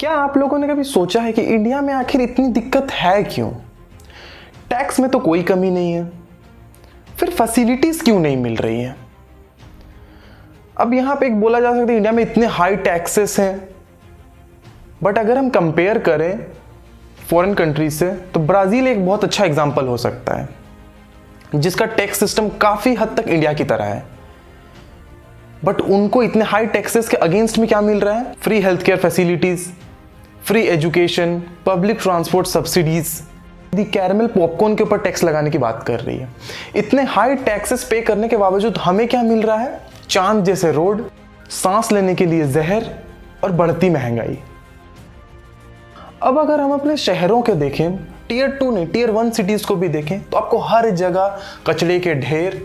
क्या आप लोगों ने कभी सोचा है कि इंडिया में आखिर इतनी दिक्कत है क्यों? टैक्स में तो कोई कमी नहीं है, फिर फैसिलिटीज क्यों नहीं मिल रही हैं? अब यहां पे एक बोला जा सकता है इंडिया में इतने हाई टैक्सेस हैं, बट अगर हम कंपेयर करें फॉरेन कंट्रीज से तो ब्राजील एक बहुत अच्छा एग्जांपल हो सकता है, जिसका टैक्स सिस्टम काफी हद तक इंडिया की तरह है। बट उनको इतने हाई टैक्सेस के अगेंस्ट में क्या मिल रहा है? Free health care facilities, free education, public transport subsidies. The caramel popcorn के ऊपर टैक्स लगाने की बात कर रही है। इतने हाई टैक्सेस पे करने के बावजूद हमें क्या मिल रहा है? चांद जैसे रोड, सांस लेने के लिए जहर और बढ़ती महंगाई। अब अगर हम अपने शहरों के देखें, टियर 2 नहीं टियर 1 सिटीज को भी देखें, तो आपको हर जगह कचरे के ढेर,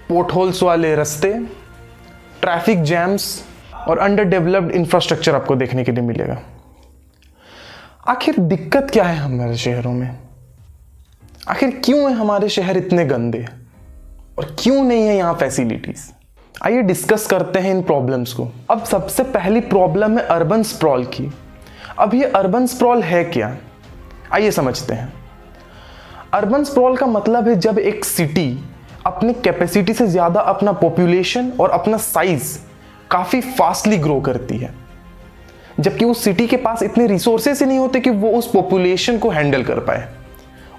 पोर्टहोल्स वाले रास्ते, ट्रैफिक जैम्स और अंडर डेवलप्ड इंफ्रास्ट्रक्चर आपको देखने के लिए मिलेगा। आखिर दिक्कत क्या है हमारे शहरों में? आखिर क्यों है हमारे शहर इतने गंदे और क्यों नहीं है यहाँ फैसिलिटीज? आइए डिस्कस करते हैं इन प्रॉब्लम्स को। अब सबसे पहली प्रॉब्लम है अर्बन स्प्रॉल की। अब ये अर्बन स्प्रॉल है क्या? आइए समझते हैं। अर्बन स्प्रॉल का मतलब है जब एक सिटी अपनी कैपेसिटी से ज्यादा अपना पॉपुलेशन और अपना साइज काफी फास्टली ग्रो करती है, जबकि उस सिटी के पास इतने रिसोर्सेस ही नहीं होते कि वो उस पॉपुलेशन को हैंडल कर पाए।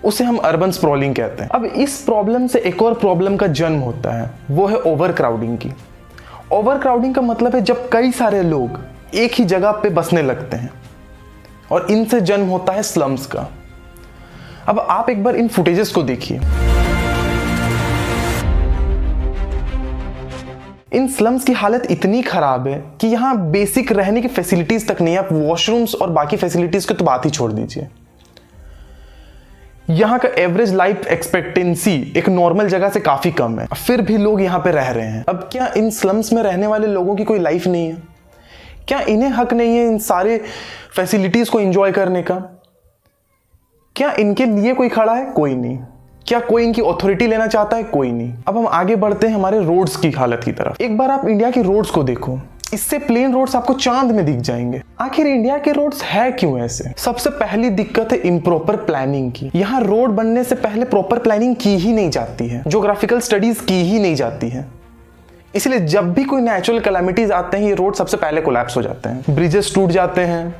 उसे हम अर्बन स्प्रॉलिंग कहते हैं। अब इस प्रॉब्लम से एक और प्रॉब्लम का जन्म होता है, वो है ओवर क्राउडिंग की। ओवर क्राउडिंग का मतलब है जब कई सारे लोग एक ही जगह पे बसने लगते हैं, और इनसे जन्म होता है स्लम्स का। अब आप एक बार इन फुटेजेस को देखिए। इन स्लम्स की हालत इतनी खराब है कि यहां बेसिक रहने की फैसिलिटीज तक नहीं है। आप वॉशरूम्स और बाकी फैसिलिटीज की तो बात ही छोड़ दीजिए। यहां का एवरेज लाइफ एक्सपेक्टेंसी एक नॉर्मल जगह से काफी कम है, फिर भी लोग यहां पे रह रहे हैं। अब क्या इन स्लम्स में रहने वाले लोगों की कोई लाइफ नहीं है? क्या इन्हें हक नहीं है इन सारे फैसिलिटीज को एंजॉय करने का? क्या इनके लिए कोई खड़ा है? कोई नहीं। क्या कोई इनकी अथॉरिटी लेना चाहता है? कोई नहीं। अब हम आगे बढ़ते हैं हमारे रोड्स की हालत की तरफ। एक बार आप इंडिया की रोड्स को देखो, इससे प्लेन रोड्स आपको चांद में दिख जाएंगे। आखिर इंडिया के रोड्स है क्यों ऐसे? सबसे पहली दिक्कत है इम्प्रॉपर प्लानिंग की। यहाँ रोड बनने से पहले प्रॉपर प्लानिंग की ही नहीं जाती है, ज्योग्राफिकल स्टडीज की ही नहीं जाती है। इसलिए जब भी कोई नेचुरल कैलामिटीज आते हैं, ये रोड सबसे पहले कोलैप्स हो जाते हैं। ब्रिजेस टूट जाते हैं,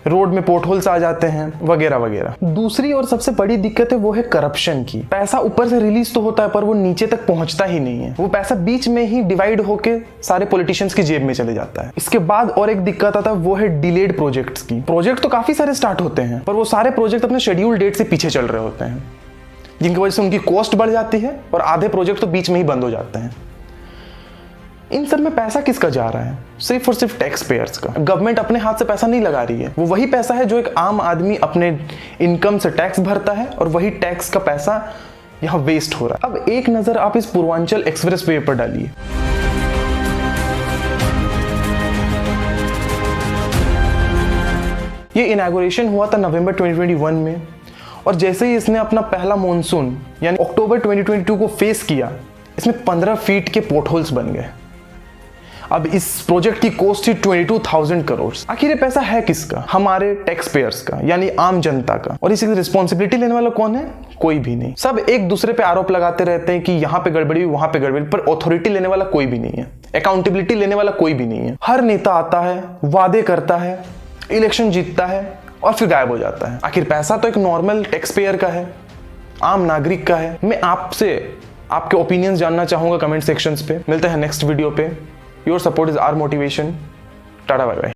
रोड में पोर्टहोल्स आ जाते हैं, वगैरह वगैरह। दूसरी और सबसे बड़ी दिक्कत है वो है करप्शन की। पैसा ऊपर से रिलीज तो होता है, पर वो नीचे तक पहुंचता ही नहीं है। वो पैसा बीच में ही डिवाइड होके सारे पॉलिटिशियंस की जेब में चले जाता है। इसके बाद और एक दिक्कत आता है, वो है डिलेड प्रोजेक्ट्स की। प्रोजेक्ट तो काफी सारे स्टार्ट होते हैं, पर वो सारे प्रोजेक्ट अपने शेड्यूल डेट से पीछे चल रहे होते हैं, जिनकी वजह से उनकी कॉस्ट बढ़ जाती है और आधे प्रोजेक्ट तो बीच में ही बंद हो जाते हैं। इन सब में पैसा किसका जा रहा है? सिर्फ और सिर्फ टैक्स पेयर्स का। गवर्नमेंट अपने हाथ से पैसा नहीं लगा रही है, वो वही पैसा है जो एक आम आदमी अपने इनकम से टैक्स भरता है, और वही टैक्स का पैसा यहाँ वेस्ट हो रहा है। अब एक नजर आप इस पूर्वांचल एक्सप्रेस वे पर डालिए। ये इनॉग्रेशन हुआ था नवंबर 2021 में, और जैसे ही इसने अपना पहला मॉनसून यानी अक्टूबर 2022 को फेस किया, इसमें 15 फीट के पोर्टहोल्स बन गए। अब इस प्रोजेक्ट की कॉस्ट थी 22,000 करोड़। आखिर ये पैसा है किसका? हमारे टैक्स पेयर्स का, यानी आम जनता का। और इसकी रिस्पॉन्सिबिलिटी लेने वाला कौन है? कोई भी नहीं। सब एक दूसरे पे आरोप लगाते रहते हैं कि यहाँ पे गड़बड़ी, वहां पे गड़बड़ी, पर अथॉरिटी लेने वाला कोई भी नहीं है, अकाउंटेबिलिटी लेने वाला कोई भी नहीं है। हर नेता आता है, वादे करता है, इलेक्शन जीतता है और फिर गायब हो जाता है। आखिर पैसा तो एक नॉर्मल टैक्स पेयर का है, आम नागरिक का है। मैं आपसे आपके ओपिनियंस जानना चाहूंगा कमेंट सेक्शंस पे। मिलते हैं नेक्स्ट वीडियो पे। Your support is our motivation. Tata bye bye.